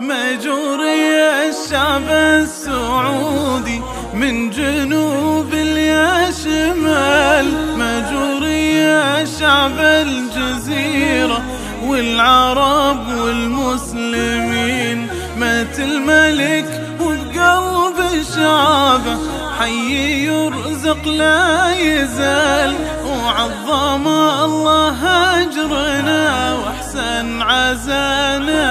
مجوري الشعب السعودي من جنوب يا شمال، مجوري الشعب الجزيرة والعرب والمسلمين. مات الملك وبقلب شعبه حي يرزق لا يزال، وعظم الله أجرنا واحسن عزانا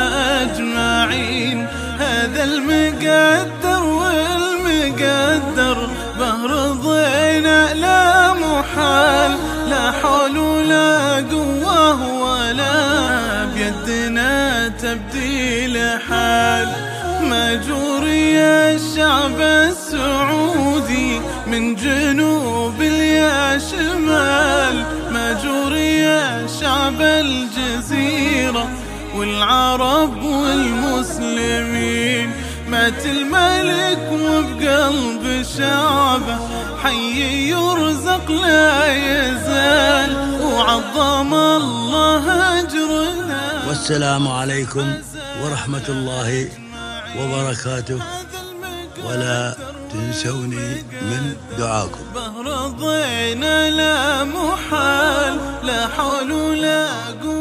أجمعين. هذا المقدر والمقدر به رضينا لا محال، لا حول ولا قوة ولا بيدنا تبديل حال. مجوري الشعب السعودي من جنوب يا شمال، مجوري الشعب الجزيرة والعرب والمسلمين. مات الملك وبقلب شعبه حي يرزق لا يزال، وعظم الله أجرنا. والسلام عليكم ورحمة الله وبركاته، ولا تنسوني من دعاكم. رضينا لا محال، لا حول ولا قوة